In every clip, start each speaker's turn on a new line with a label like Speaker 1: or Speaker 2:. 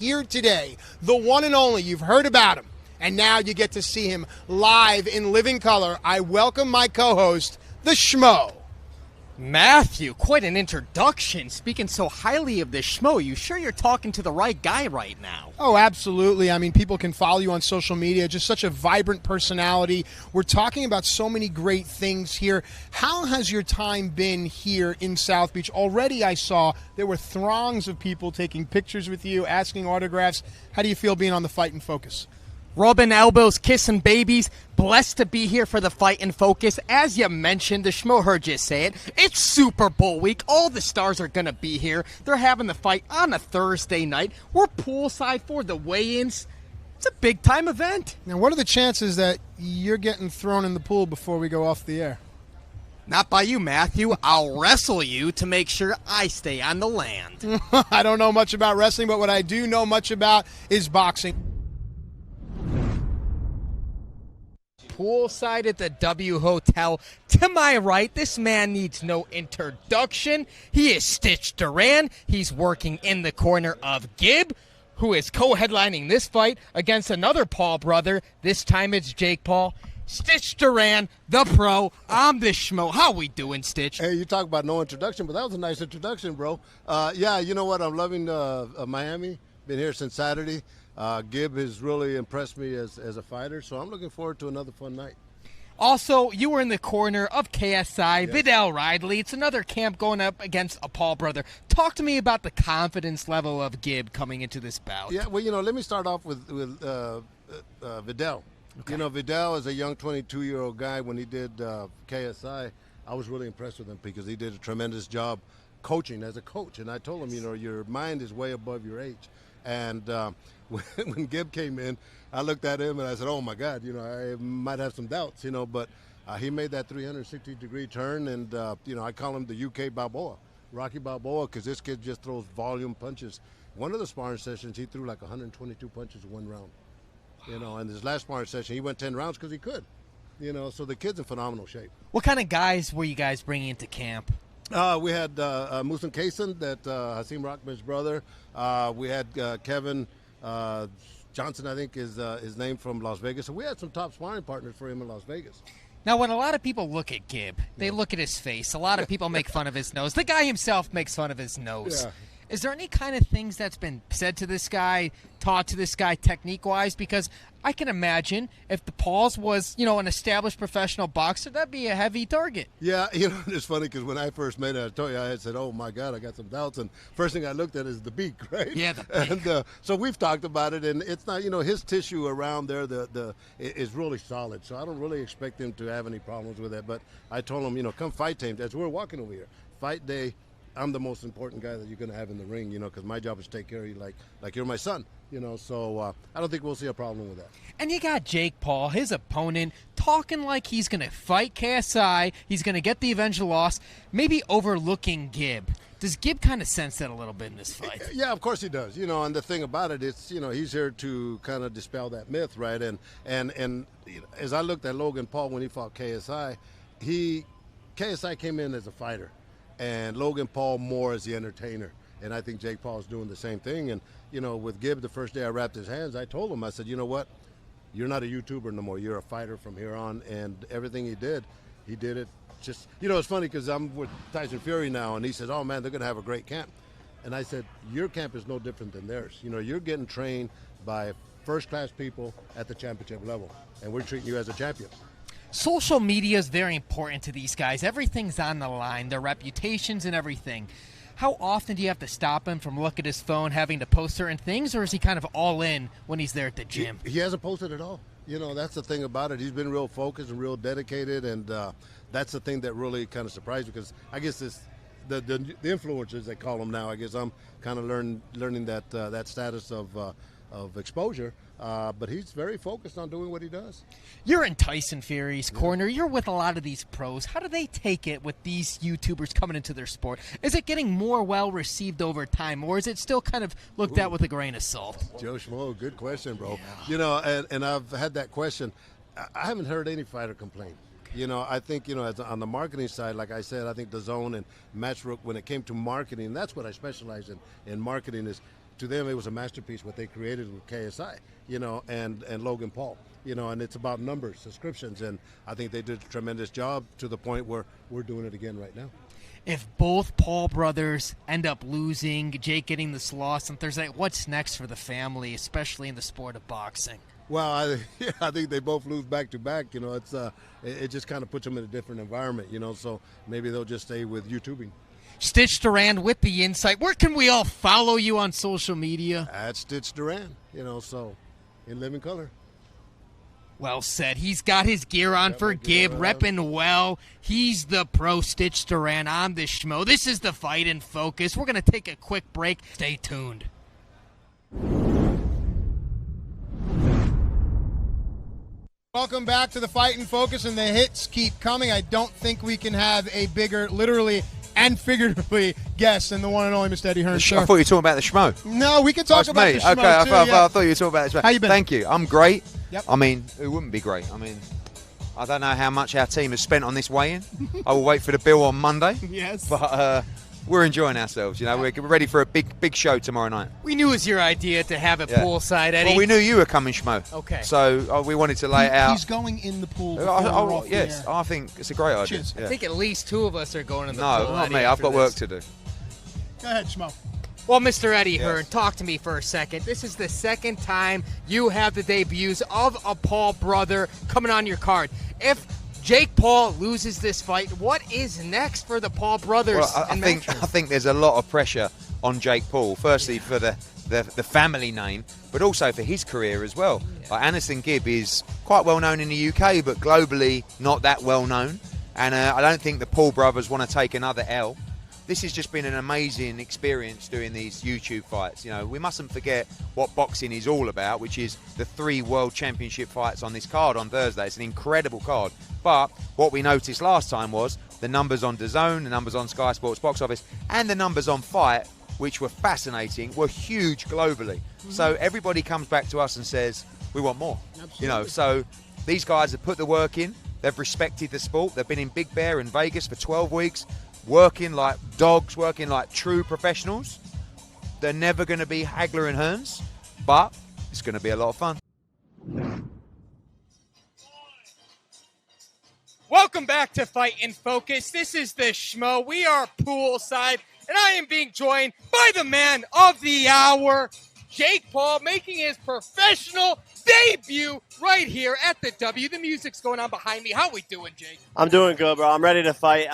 Speaker 1: Here today, the one and only, you've heard about him, and now you get to see him live in living color. I welcome my co-host, the Schmo.
Speaker 2: Matthew, quite an introduction. Speaking so highly of the Schmo, you sure you're talking to the right guy right now?
Speaker 1: Oh, absolutely. I mean, people can follow you on social media, just such a vibrant personality. We're talking about so many great things here. How has your time been here in South Beach? Already I saw there were throngs of people taking pictures with you, asking autographs. How do you feel being on the Fight and Focus?
Speaker 2: Rubbing elbows, kissing babies. Blessed to be here for the Fight and Focus. As you mentioned, the Schmo heard you say it. It's Super Bowl week. All the stars are going to be here. They're having the fight on a Thursday night. We're poolside for the weigh-ins. It's a big-time event.
Speaker 1: Now, what are the chances that you're getting thrown in the pool before we go off the air?
Speaker 2: Not by you, Matthew. I'll wrestle you to make sure I stay on the land.
Speaker 1: I don't know much about wrestling, but what I do know much about is boxing.
Speaker 2: Poolside at the W Hotel. To my right, this man needs no introduction. He is Stitch Duran. He's working in the corner of Gib, who is co-headlining this fight against another Paul brother. This time it's Jake Paul. Stitch Duran, the pro. I'm the Schmo. How we doing, Stitch?
Speaker 3: Hey, you talk about no introduction, but that was a nice introduction, bro. Yeah, you know what? I'm loving Miami. Been here since Saturday. Gib has really impressed me as a fighter, so I'm looking forward to another fun night.
Speaker 2: Also, you were in the corner of KSI,
Speaker 3: yes.
Speaker 2: Vidal Ridley. It's another camp going up against a Paul brother. Talk to me about the confidence level of Gib coming into this bout.
Speaker 3: Yeah, well, let me start off with Vidal.
Speaker 2: Okay.
Speaker 3: Vidal is a young 22-year-old guy. When he did KSI, I was really impressed with him because he did a tremendous job coaching as a coach. And I told him, your mind is way above your age. And when Gib came in, I looked at him and I said, oh, my God, I might have some doubts, but he made that 360-degree turn. And, I call him the UK Balboa, Rocky Balboa, because this kid just throws volume punches. One of the sparring sessions, he threw like 122 punches in one round. And his last sparring session, he went 10 rounds because he could. So the kid's in phenomenal shape.
Speaker 2: What kind of guys were you guys bringing into camp?
Speaker 3: We had Musin Kaysen, that Hasim Rahman's brother. We had Kevin Johnson, I think is his name, from Las Vegas. So we had some top sparring partners for him in Las Vegas.
Speaker 2: Now, when a lot of people look at Gib, they look at his face. A lot of people make fun of his nose. The guy himself makes fun of his nose.
Speaker 3: Yeah.
Speaker 2: Is there any kind of things that's been said to this guy, taught to this guy technique-wise? Because I can imagine if the Pauls was, an established professional boxer, that'd be a heavy target.
Speaker 3: Yeah, it's funny because when I first met him, I told you, I had said, oh, my God, I got some doubts. And first thing I looked at is the beak, right?
Speaker 2: Yeah, the beak.
Speaker 3: And so we've talked about it, and it's not, his tissue around there is really solid. So I don't really expect him to have any problems with that. But I told him, come fight team. As we're walking over here, fight day, I'm the most important guy that you're going to have in the ring, because my job is to take care of you like you're my son, so I don't think we'll see a problem with that.
Speaker 2: And you got Jake Paul, his opponent, talking like he's going to fight KSI, he's going to get the eventual loss, maybe overlooking Gib. Does Gib kind of sense that a little bit in this fight?
Speaker 3: Yeah, of course he does. And the thing about it, it's, he's here to kind of dispel that myth, right? And as I looked at Logan Paul when he fought KSI, KSI came in as a fighter, and Logan Paul more as the entertainer. And I think Jake Paul's doing the same thing. And, with Gib, the first day I wrapped his hands, I told him, I said, you know what? You're not a YouTuber no more. You're a fighter from here on. And everything he did it just, it's funny because I'm with Tyson Fury now, and he says, oh, man, they're going to have a great camp. And I said, your camp is no different than theirs. You're getting trained by first-class people at the championship level, and we're treating you as a champion.
Speaker 2: Social media is very important to these guys. Everything's on the line, their reputations and everything. How often do you have to stop him from looking at his phone, having to post certain things, or is he kind of all in when he's there at the gym?
Speaker 3: He hasn't posted at all. That's the thing about it. He's been real focused and real dedicated, and that's the thing that really kind of surprised me, because I guess the influencers, they call them now. I guess I'm kind of learning that status of exposure, but he's very focused on doing what he does.
Speaker 2: You're in Tyson Fury's corner. You're with a lot of these pros. How do they take it with these YouTubers coming into their sport? Is it getting more well received over time, or is it still kind of looked at with a grain of salt?
Speaker 3: Joe Schmo, good question, bro. Yeah. And I've had that question. I haven't heard any fighter complain. I think, on the marketing side, like I said, I think DAZN and Matchrook, when it came to marketing, that's what I specialize in marketing, is to them, it was a masterpiece what they created with KSI, and Logan Paul, and it's about numbers, subscriptions, and I think they did a tremendous job to the point where we're doing it again right now.
Speaker 2: If both Paul brothers end up losing, Jake getting this loss on Thursday, what's next for the family, especially in the sport of boxing?
Speaker 3: Well, I think they both lose back to back. It just kind of puts them in a different environment. So maybe they'll just stay with YouTubing.
Speaker 2: Stitch Duran with the insight. Where can we all follow you on social media?
Speaker 3: At Stitch Duran. So in living color.
Speaker 2: Well said. He's got his gear on for Gib, repping well. He's the pro Stitch Duran. I'm the Schmo. This is the Fight in Focus. We're going to take a quick break. Stay tuned.
Speaker 1: Welcome back to the Fight in Focus, and the hits keep coming. I don't think we can have a bigger, literally and figuratively, guest than the one and only Mr. Eddie Hearn.
Speaker 4: I thought you were talking about the Schmo.
Speaker 1: No, we can talk about
Speaker 4: me.
Speaker 1: the Schmo,
Speaker 4: okay,
Speaker 1: too.
Speaker 4: I thought you were talking about the Schmo.
Speaker 1: How you been?
Speaker 4: Thank you. I'm great.
Speaker 1: Yep.
Speaker 4: I mean, who wouldn't be great? I mean, I don't know how much our team has spent on this weigh-in. I will wait for the bill on Monday.
Speaker 1: Yes.
Speaker 4: But we're enjoying ourselves. We're ready for a big show tomorrow night.
Speaker 2: We knew it was your idea to have it poolside, Eddie.
Speaker 4: Well, we knew you were coming, Schmo.
Speaker 2: Okay.
Speaker 4: So we wanted to lay it out.
Speaker 1: He's going in the pool. We're off the
Speaker 4: yes,
Speaker 1: air.
Speaker 4: I think it's a great idea.
Speaker 1: Cheers.
Speaker 4: Yeah.
Speaker 2: I think at least two of us are going in the
Speaker 4: No,
Speaker 2: pool.
Speaker 4: not
Speaker 2: Eddie,
Speaker 4: me. I've
Speaker 2: after
Speaker 4: got work
Speaker 2: this.
Speaker 4: to do.
Speaker 1: Go ahead, Schmo.
Speaker 2: Well, Mr. Eddie Hearn,
Speaker 4: Yes.
Speaker 2: talk to me for a second. This is the second time you have the debuts of a Paul brother coming on your card. If Jake Paul loses this fight, what is next for the Paul brothers?
Speaker 4: Well, I think there's a lot of pressure on Jake Paul. Firstly, for the family name, but also for his career as well. Like Anderson Gibb is quite well known in the UK, but globally not that well known. And I don't think the Paul brothers want to take another L. This has just been an amazing experience doing these YouTube fights. We mustn't forget what boxing is all about, which is the 3 World Championship fights on this card on Thursday. It's an incredible card. But what we noticed last time was the numbers on DAZN, the numbers on Sky Sports Box Office, and the numbers on FITE, which were fascinating, were huge globally. Mm-hmm. So everybody comes back to us and says, we want more. Absolutely. So these guys have put the work in. They've respected the sport. They've been in Big Bear in Vegas for 12 weeks. Working like dogs, working like true professionals. They're never going to be Hagler and Hearns, but it's going to be a lot of fun.
Speaker 2: Welcome back to Fight in Focus. This is the Schmo. We are poolside, and I am being joined by the man of the hour, Jake Paul, making his professional debut right here at the W. The music's going on behind me. How we doing, Jake?
Speaker 5: I'm doing good, bro. I'm ready to fight.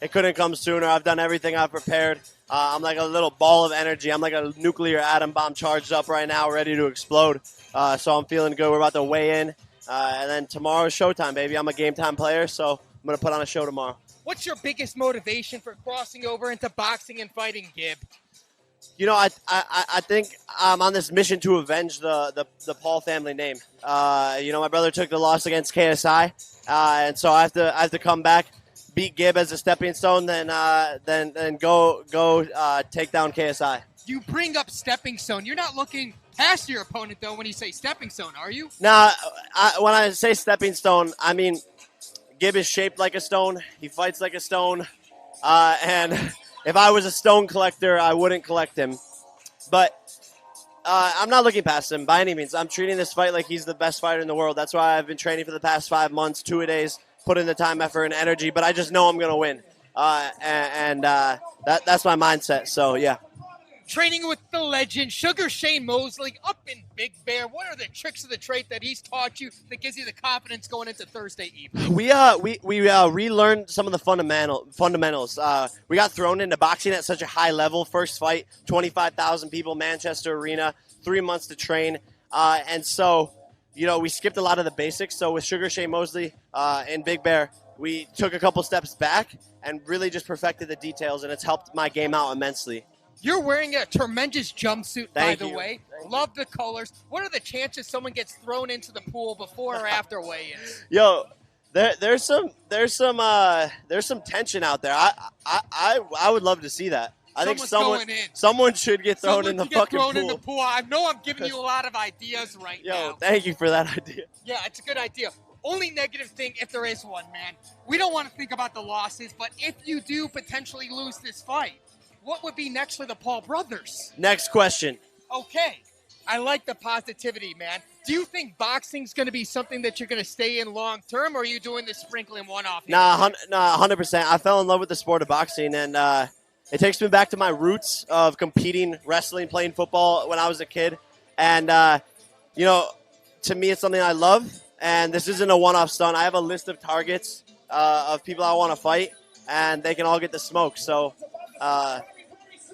Speaker 5: It couldn't come sooner. I've done everything I've prepared. I'm like a little ball of energy. I'm like a nuclear atom bomb charged up right now, ready to explode. So I'm feeling good. We're about to weigh in. And then tomorrow's showtime, baby. I'm a game time player, so I'm going to put on a show tomorrow.
Speaker 2: What's your biggest motivation for crossing over into boxing and fighting, Gib?
Speaker 5: I think I'm on this mission to avenge the Paul family name. My brother took the loss against KSI, and so I have to come back, beat Gib as a stepping stone, then go take down KSI.
Speaker 2: You bring up stepping stone. You're not looking past your opponent, though, when you say stepping stone, are you?
Speaker 5: Nah, when I say stepping stone, I mean Gib is shaped like a stone. He fights like a stone, and if I was a stone collector, I wouldn't collect him. But I'm not looking past him by any means. I'm treating this fight like he's the best fighter in the world. That's why I've been training for the past 5 months, 2-a-days, put in the time, effort, and energy. But I just know I'm going to win. That's my mindset. So, yeah.
Speaker 2: Training with the legend, Sugar Shane Mosley, up in Big Bear. What are the tricks of the trade that he's taught you that gives you the confidence going into Thursday evening?
Speaker 5: We relearned some of the fundamentals. We got thrown into boxing at such a high level. First fight, 25,000 people, Manchester Arena, 3 months to train. And so, we skipped a lot of the basics. So with Sugar Shane Mosley in Big Bear, we took a couple steps back and really just perfected the details, and it's helped my game out immensely.
Speaker 2: You're wearing a tremendous jumpsuit, by the
Speaker 5: you.
Speaker 2: way. Love the colors. What are the chances someone gets thrown into the pool before or after weigh-ins?
Speaker 5: Yo, there's some tension out there. I would love to see that. I think someone should get thrown in the fucking pool.
Speaker 2: In the pool. I know I'm giving you a lot of ideas right now.
Speaker 5: Yo, thank you for that idea.
Speaker 2: Yeah, it's a good idea. Only negative thing, if there is one, man. We don't want to think about the losses, but if you do potentially lose this fight, what would be next for the Paul brothers?
Speaker 5: Next question.
Speaker 2: Okay. I like the positivity, man. Do you think boxing's going to be something that you're going to stay in long term, or are you doing this sprinkling one-off?
Speaker 5: Nah, 100%. I fell in love with the sport of boxing, and it takes me back to my roots of competing, wrestling, playing football when I was a kid. And, to me, it's something I love, and this isn't a one-off stunt. I have a list of targets of people I want to fight, and they can all get the smoke. So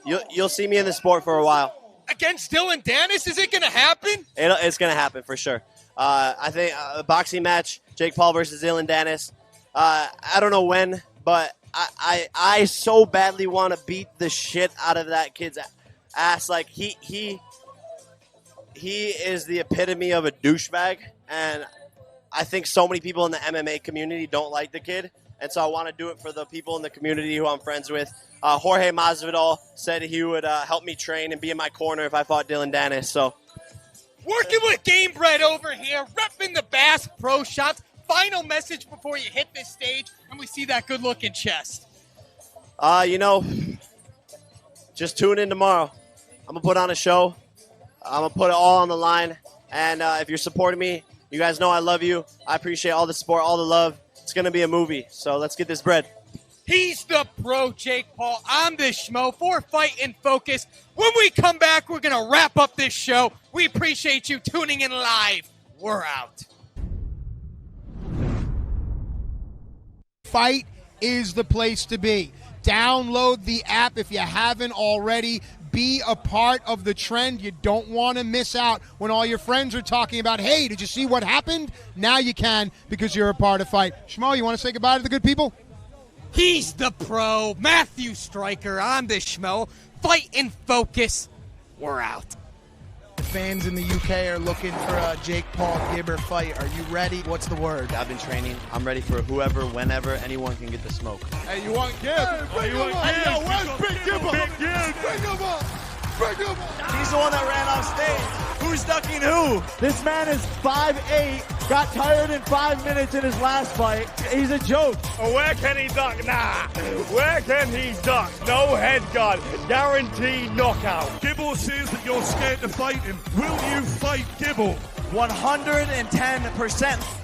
Speaker 5: you'll see me in the sport for a while.
Speaker 2: Against Dylan Dennis? Is it going to happen?
Speaker 5: It's going to happen for sure. I think a boxing match, Jake Paul versus Dylan Dennis. I don't know when, but I so badly want to beat the shit out of that kid's ass. Like he is the epitome of a douchebag, and I think so many people in the MMA community don't like the kid, and so I want to do it for the people in the community who I'm friends with. Jorge Masvidal said he would help me train and be in my corner if I fought Dylan Dennis. So,
Speaker 2: working with Game Bread over here, repping the Bass Pro Shops. Final message before you hit this stage and we see that good-looking chest.
Speaker 5: Just tune in tomorrow. I'm going to put on a show. I'm going to put it all on the line. And if you're supporting me, you guys know I love you. I appreciate all the support, all the love. It's going to be a movie. So let's get this bread.
Speaker 2: He's the pro, Jake Paul. I'm the Schmo for Fight and Focus. When we come back, we're going to wrap up this show. We appreciate you tuning in live. We're out.
Speaker 1: FITE is the place to be. Download the app if you haven't already. Be a part of the trend. You don't want to miss out when all your friends are talking about, hey, did you see what happened? Now you can because you're a part of FITE. Schmo, you want to say goodbye to the good people?
Speaker 2: He's the pro, Matthew Stryker. I'm the Schmo. Fight and Focus. We're out.
Speaker 6: The fans in the UK are looking for a Jake Paul Gibber fight. Are you ready? What's the word?
Speaker 5: I've been training. I'm ready for whoever, whenever, anyone can get the smoke.
Speaker 7: Hey, you want Gib? Bring him up. Hey, yo, where's Big Gibber? Bring him up. Bring him up.
Speaker 8: He's the one that ran off stage. Who's ducking who?
Speaker 9: This man is 5'8", got tired in 5 minutes in his last fight. He's a joke.
Speaker 7: Oh, where can he duck? Nah. Where can he duck? No head guard. Guaranteed knockout. Gibble says that you're scared to fight him. Will you fight Gibble?
Speaker 8: 110%.